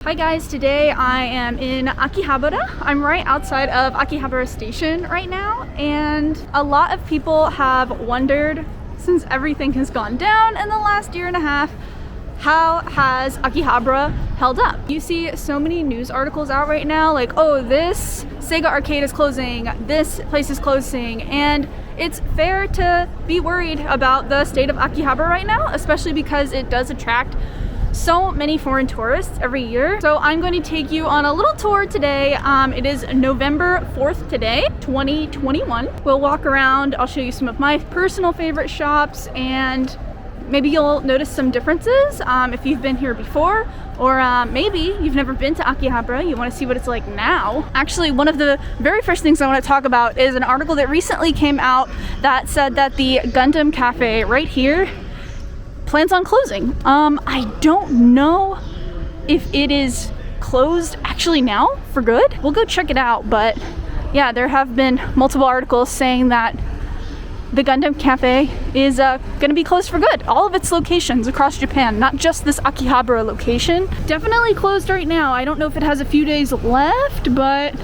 Hi guys, today I am in Akihabara. I'm right outside of Akihabara station right now, and a lot of people have wondered, since everything has gone down in the last year and a half, how has Akihabara held up? You see so many news articles out right now like, oh, this Sega arcade is closing, this place is closing, and it's fair to be worried about the state of Akihabara right now, especially because it does attract so many foreign tourists every year. So I'm going to take you on a little tour today. It is November 4th today, 2021. We'll walk around, I'll show you some of my personal favorite shops, and maybe you'll notice some differences if you've been here before, or maybe you've never been to Akihabara, you want to see what it's like now. Actually, one of the very first things I want to talk about is an article that recently came out that said that the Gundam Cafe right here plans on closing. I don't know if it is closed actually now for good. We'll go check it out, but yeah, there have been multiple articles saying that the Gundam Cafe is gonna be closed for good. All of its locations across Japan, not just this Akihabara location. Definitely closed right now. I don't know if it has a few days left, but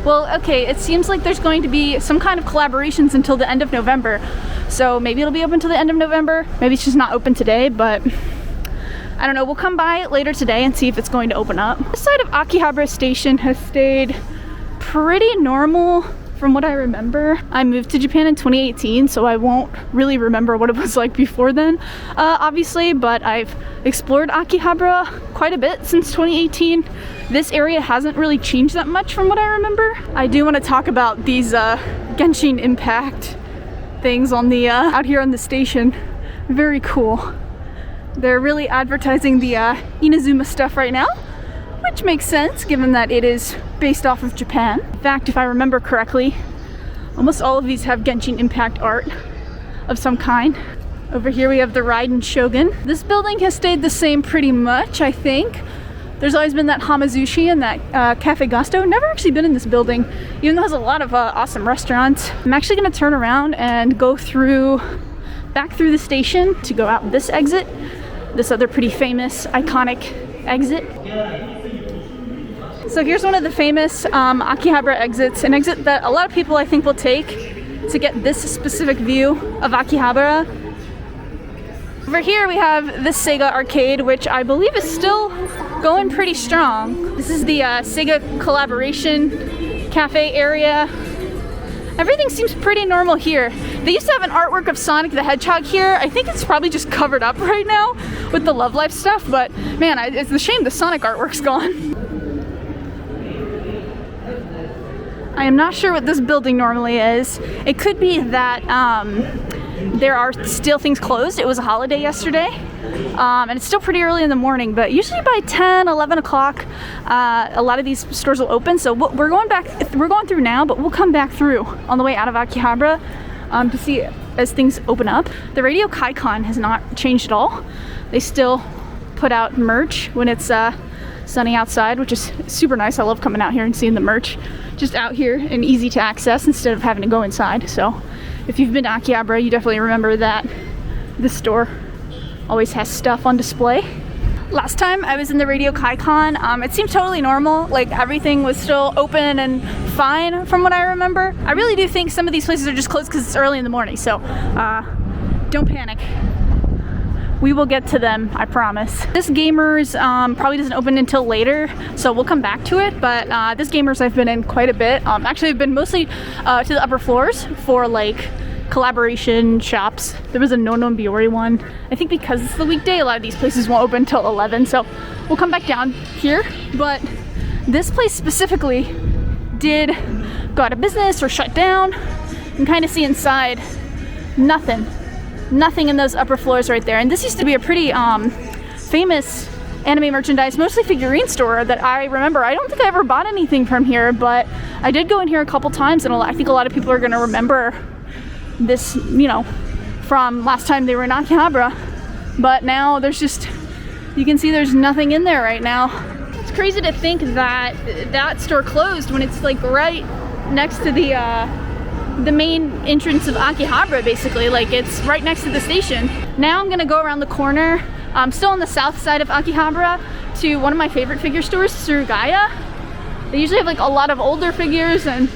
well, okay, it seems like there's going to be some kind of collaborations until the end of November. So maybe it'll be open till the end of November. Maybe it's just not open today, but I don't know. We'll come by it later today and see if it's going to open up. This side of Akihabara station has stayed pretty normal from what I remember. I moved to Japan in 2018, so I won't really remember what it was like before then, obviously, but I've explored Akihabara quite a bit since 2018. This area hasn't really changed that much from what I remember. I do want to talk about these Genshin Impact things on the out here on the station. Very cool. They're really advertising the Inazuma stuff right now, which makes sense given that it is based off of Japan. In fact, if I remember correctly, almost all of these have Genshin Impact art of some kind. Over here we have the Raiden Shogun. This building has stayed the same pretty much, I think. There's always been that Hamazushi and that Cafe Gusto. Never actually been in this building, even though it has a lot of awesome restaurants. I'm actually gonna turn around and go back through the station to go out this exit, this other pretty famous, iconic exit. So here's one of the famous Akihabara exits, an exit that a lot of people I think will take to get this specific view of Akihabara. Over here we have this Sega arcade, which I believe is still going pretty strong. This is the Sega collaboration cafe area. Everything seems pretty normal here. They used to have an artwork of Sonic the Hedgehog here. I think it's probably just covered up right now with the Love Life stuff, but man, it's a shame the Sonic artwork's gone. I am not sure what this building normally is. It could be that there are still things closed. It was a holiday yesterday, and it's still pretty early in the morning, but usually by 10, 11 o'clock, a lot of these stores will open. So we're going through now, but we'll come back through on the way out of Akihabara to see as things open up. The Radio Kaikon has not changed at all. They still put out merch when it's sunny outside, which is super nice. I love coming out here and seeing the merch just out here and easy to access instead of having to go inside. So if you've been to Akihabara, you definitely remember that this store always has stuff on display. Last time I was in the Radio Kaikon, it seemed totally normal. Like everything was still open and fine from what I remember. I really do think some of these places are just closed because it's early in the morning. So don't panic. We will get to them, I promise. This Gamers probably doesn't open until later, so we'll come back to it, but this Gamers I've been in quite a bit. Actually, I've been mostly to the upper floors for like collaboration shops. There was a Nonon Biori one. I think because it's the weekday, a lot of these places won't open until 11, so we'll come back down here. But this place specifically did go out of business or shut down. You can kind of see inside, nothing in those upper floors right there. And this used to be a pretty famous anime merchandise, mostly figurine store that I remember. I don't think I ever bought anything from here, but I did go in here a couple times, and I think a lot of people are going to remember this, you know, from last time they were in Akihabara. But now there's just, you can see there's nothing in there right now. It's crazy to think that that store closed when it's like right next to the main entrance of Akihabara, basically. Like it's right next to the station. Now I'm gonna go around the corner Still on the south side of Akihabara, to one of my favorite figure stores, Surugaya. They usually have like a lot of older figures and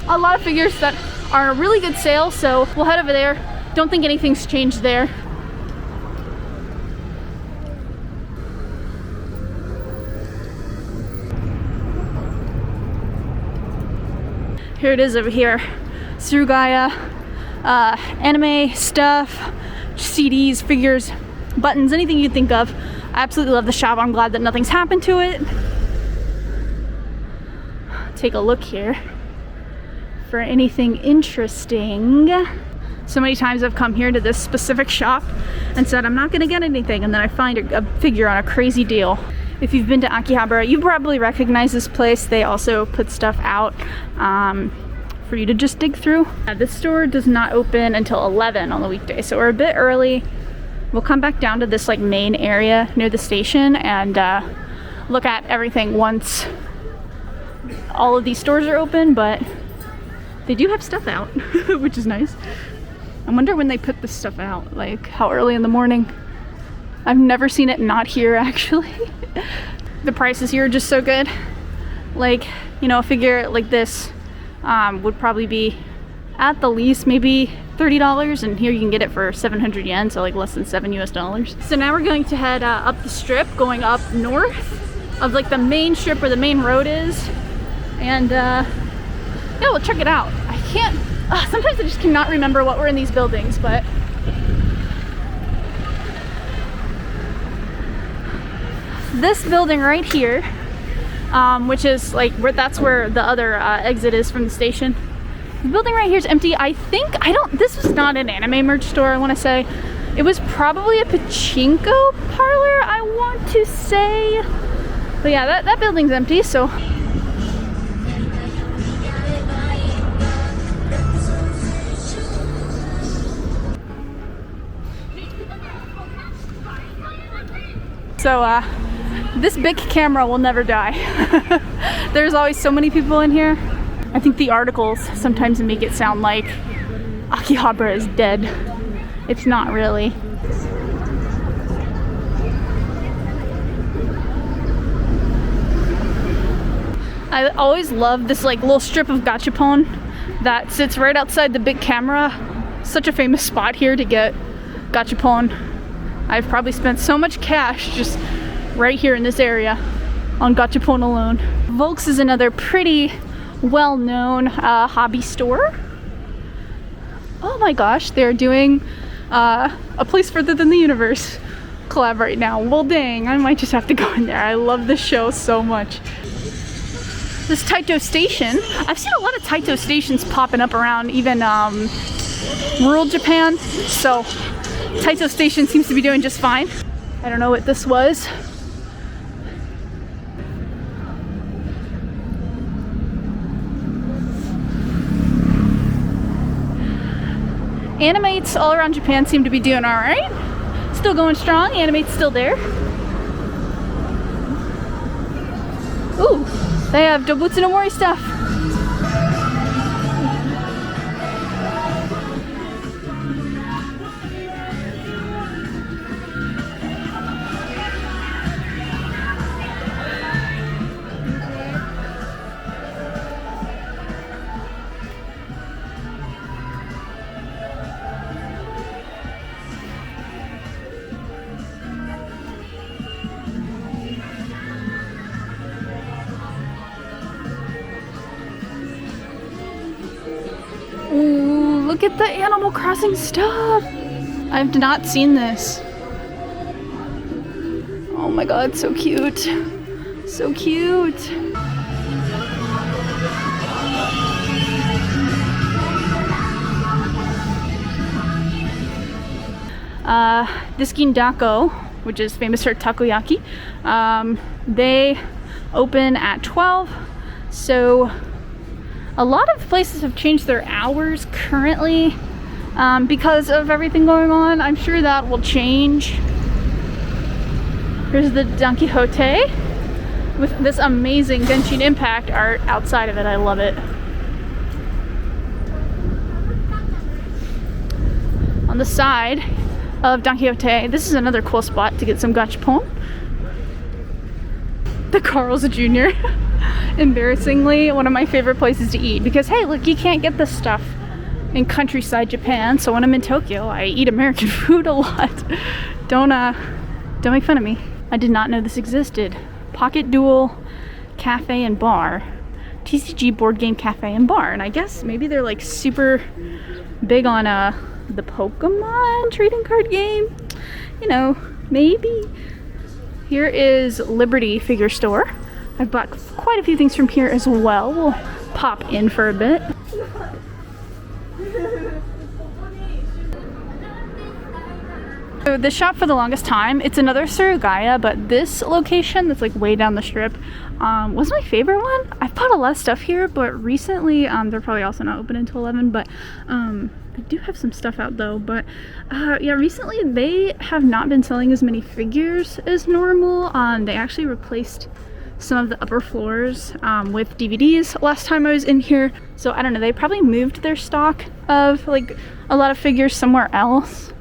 a lot of figures that are on a really good sale, so we'll head over there. Don't think anything's changed there. Here it is over here. Surugaya, anime stuff, CDs, figures, buttons, anything you think of. I absolutely love the shop. I'm glad that nothing's happened to it. Take a look here for anything interesting. So many times I've come here to this specific shop and said I'm not gonna get anything, and then I find a figure on a crazy deal. If you've been to Akihabara, you probably recognize this place. They also put stuff out for you to just dig through. This store does not open until 11 on the weekday, so we're a bit early. We'll come back down to this like main area near the station and look at everything once all of these stores are open, but they do have stuff out, which is nice. I wonder when they put this stuff out, like how early in the morning. I've never seen it not here, actually. The prices here are just so good. Like, you know, a figure like this would probably be at the least maybe $30, and here you can get it for 700 yen, so like less than $7 US. So now we're going to head up the strip, going up north of like the main strip where the main road is, and yeah, we'll check it out. I can't, sometimes I just cannot remember what were in these buildings, but this building right here, which is like that's where the other exit is from the station. The building right here is empty. This was not an anime merch store, I want to say. It was probably a pachinko parlor, I want to say. But yeah, that building's empty, so. So, this big camera will never die. There's always so many people in here. I think the articles sometimes make it sound like Akihabara is dead. It's not really. I always love this like little strip of gachapon that sits right outside the big camera. Such a famous spot here to get gachapon. I've probably spent so much cash just right here in this area on gachapon alone. Volks is another pretty well-known hobby store. Oh my gosh, they're doing A Place Further Than the Universe collab right now. Well dang, I might just have to go in there. I love this show so much. This Taito station, I've seen a lot of Taito stations popping up around even rural Japan, so Taito station seems to be doing just fine. I don't know what this was. Animates all around Japan seem to be doing all right. Still going strong. Animate's still there. Ooh, they have Dobutsu no Mori stuff. Ooh, look at the Animal Crossing stuff. I've not seen this. Oh my god, so cute. So cute. This Gindako, which is famous for takoyaki, they open at 12, so a lot of places have changed their hours currently because of everything going on. I'm sure that will change. Here's the Don Quixote with this amazing Genshin Impact art outside of it. I love it. On the side, of Don Quixote. This is another cool spot to get some gachapon. The Carl's Jr. Embarrassingly, one of my favorite places to eat because hey, look, you can't get this stuff in countryside Japan. So when I'm in Tokyo, I eat American food a lot. Don't make fun of me. I did not know this existed. Pocket Duel Cafe and Bar. TCG board game cafe and bar. And I guess maybe they're like super big on the Pokemon trading card game. You know, maybe. Here is Liberty Figure Store. I've bought quite a few things from here as well. We'll pop in for a bit. So the shop for the longest time, it's another Surugaya, but this location that's like way down the strip was my favorite one. I've bought a lot of stuff here, but recently, they're probably also not open until 11, but they do have some stuff out though. But yeah, recently they have not been selling as many figures as normal. They actually replaced some of the upper floors with DVDs last time I was in here. So I don't know, they probably moved their stock of like a lot of figures somewhere else.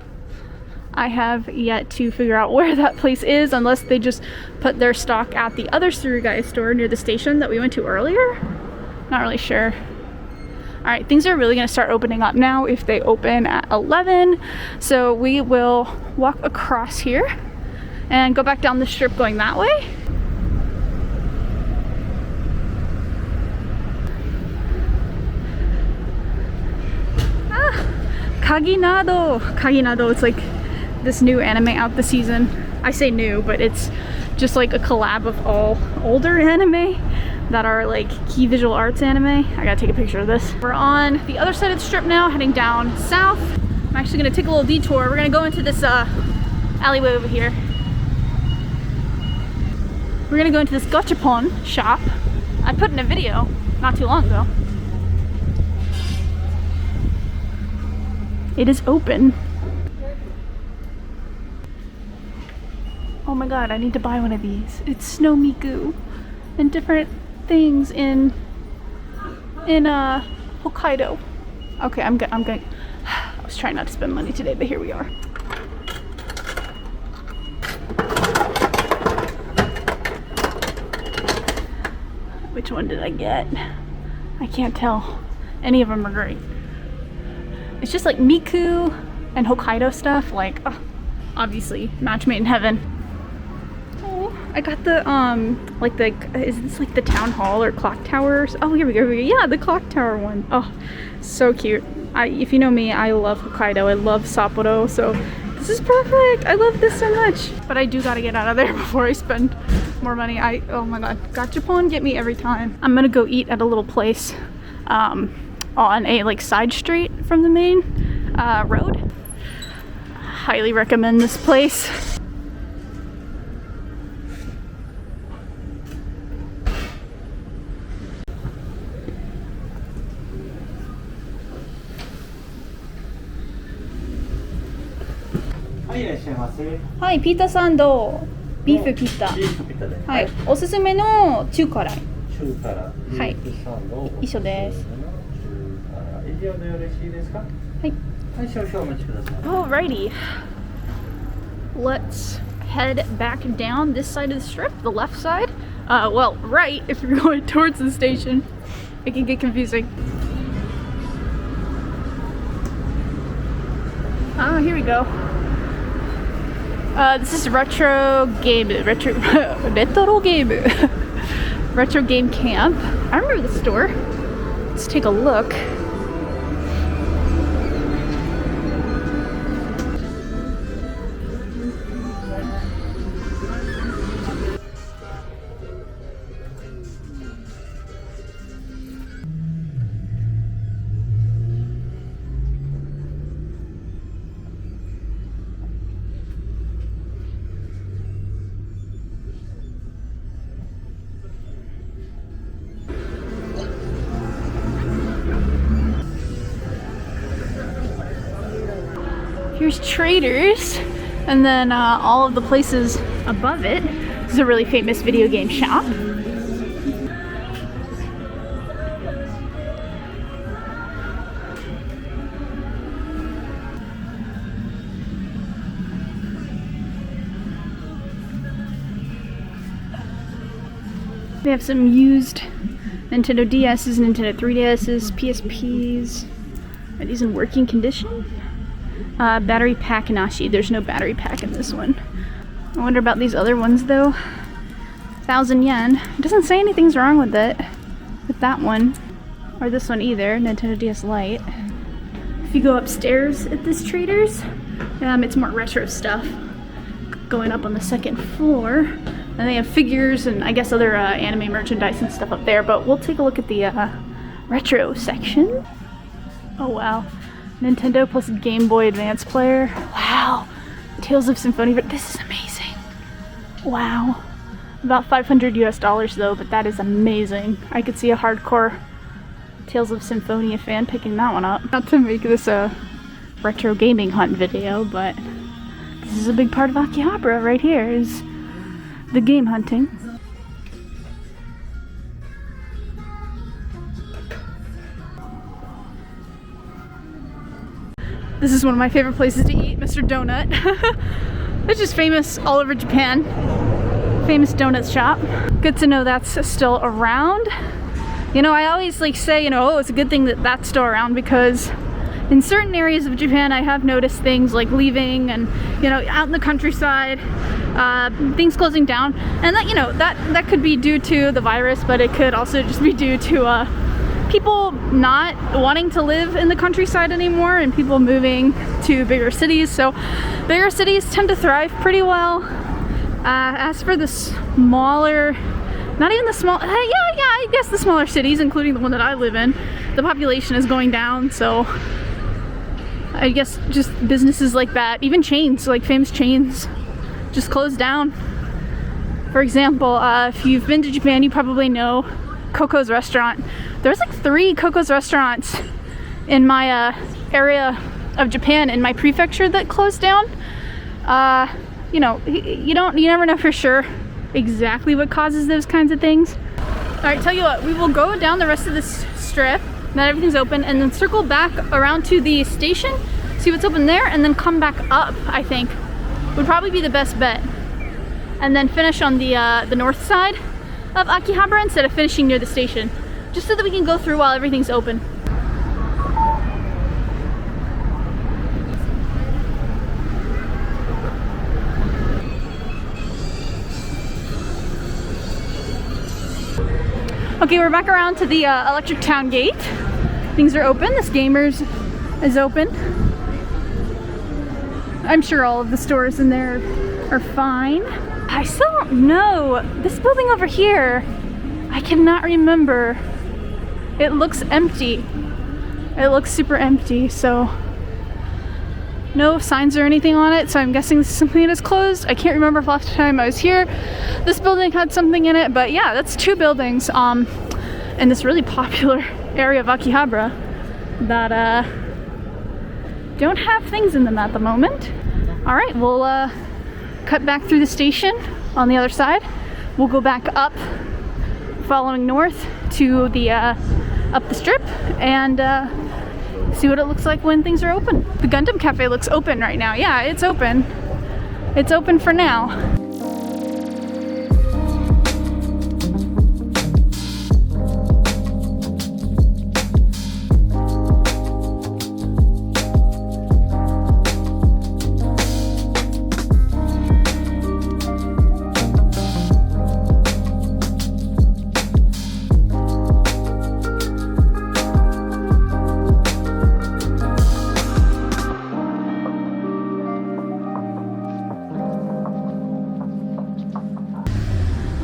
I have yet to figure out where that place is unless they just put their stock at the other Surugaya store near the station that we went to earlier. Not really sure. Alright, things are really going to start opening up now if they open at 11. So we will walk across here and go back down the strip going that way. Kaginado. Kaginado, it's like this new anime out this season. I say new, but it's just like a collab of all older anime that are like key visual arts anime. I gotta take a picture of this. We're on the other side of the strip now, heading down south. I'm actually gonna take a little detour. We're gonna go into this alleyway over here. We're gonna go into this gachapon shop. I put in a video not too long ago. It is open. Oh my god, I need to buy one of these. It's Snow Miku and different things in Hokkaido. Okay, I'm going. I was trying not to spend money today, but here we are. Which one did I get? I can't tell. Any of them are great. It's just like Miku and Hokkaido stuff, like obviously match made in heaven. I got the like the is this like the town hall or clock towers? Oh, here we go. Yeah, the clock tower one. Oh, so cute. If you know me, I love Hokkaido. I love Sapporo, so this is perfect. I love this so much. But I do gotta get out of there before I spend more money. Oh my god, gachapon get me every time. I'm gonna go eat at a little place on a like side street from the main road. Highly recommend this place.はい、ピータサンド、ビーフピッタ。はい、おすすめの中辛い。中辛。はい。一緒です。以上でよろしいですか？はい。はい、少々お待ちください。Alrighty. Let's head back down this side of the strip, the left side. Well, right if you're going towards the station. It can get confusing. Oh, here we go. This is retro game camp. I remember the store. Let's take a look. Here's Traders, and then all of the places above it. This is a really famous video game shop. They have some used Nintendo DS's, Nintendo 3DS's, PSP's. Are these in working condition? Battery pack Nashi. There's no battery pack in this one. I wonder about these other ones though. 1,000 yen. It doesn't say anything's wrong with it. With that one. Or this one either. Nintendo DS Lite. If you go upstairs at this Trader's, it's more retro stuff. Going up on the second floor. And they have figures and I guess other anime merchandise and stuff up there. But we'll take a look at the retro section. Oh wow. Nintendo plus Game Boy Advance player. Wow. Tales of Symphonia. This is amazing. Wow. About $500 US though, but that is amazing. I could see a hardcore Tales of Symphonia fan picking that one up. Not to make this a retro gaming hunt video, but this is a big part of Akihabara right here, is the game hunting. This is one of my favorite places to eat, Mr. Donut. It's just famous all over Japan. Famous donut shop. Good to know that's still around. You know, I always say, oh, it's a good thing that that's still around, because in certain areas of Japan I have noticed things like leaving and, out in the countryside, things closing down. And that, that could be due to the virus, but it could also just be due to people not wanting to live in the countryside anymore and people moving to bigger cities. So bigger cities tend to thrive pretty well. As for the smaller, not even the small, I guess the smaller cities, including the one that I live in, the population is going down, so I guess just businesses like that, even chains, like famous chains, just closed down. For example, if you've been to Japan, you probably know Coco's restaurant. There's like 3 Coco's restaurants in my area of Japan, in my prefecture, that closed down. You never know for sure exactly what causes those kinds of things. All right, tell you what, we will go down the rest of this strip, now everything's open, and then circle back around to the station, see what's open there, and then come back up, I think, would probably be the best bet. And then finish on the north side of Akihabara instead of finishing near the station, just so that we can go through while everything's open. Okay, we're back around to the Electric Town Gate. Things are open. This Gamers is open. I'm sure all of the stores in there are fine. I still don't know. This building over here, I cannot remember. It looks empty. It looks super empty, so no signs or anything on it, so I'm guessing this is something that is closed. I can't remember if last time I was here this building had something in it, but yeah, that's 2 buildings in this really popular area of Akihabara that don't have things in them at the moment. All right, we'll cut back through the station on the other side. We'll go back up, following north to the up the strip, and see what it looks like when things are open. The Gundam Cafe looks open right now. Yeah, it's open. It's open for now.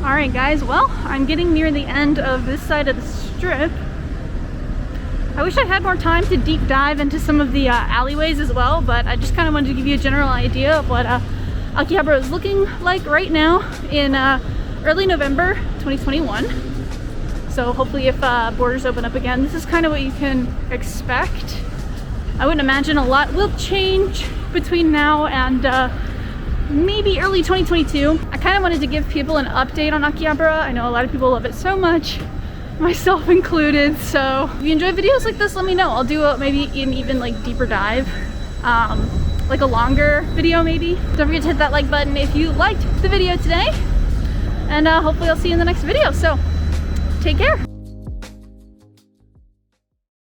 Alright guys, well, I'm getting near the end of this side of the strip. I wish I had more time to deep dive into some of the alleyways as well, but I just kind of wanted to give you a general idea of what Akihabara is looking like right now in early November 2021. So hopefully if borders open up again, this is kind of what you can expect. I wouldn't imagine a lot will change between now and maybe early 2022. I kind of wanted to give people an update on Akihabara. I know a lot of people love it so much, myself included, so if you enjoy videos like this, let me know. I'll do maybe an even like deeper dive, like a longer video maybe. Don't forget to hit that like button if you liked the video today, and hopefully I'll see you in the next video. So take care.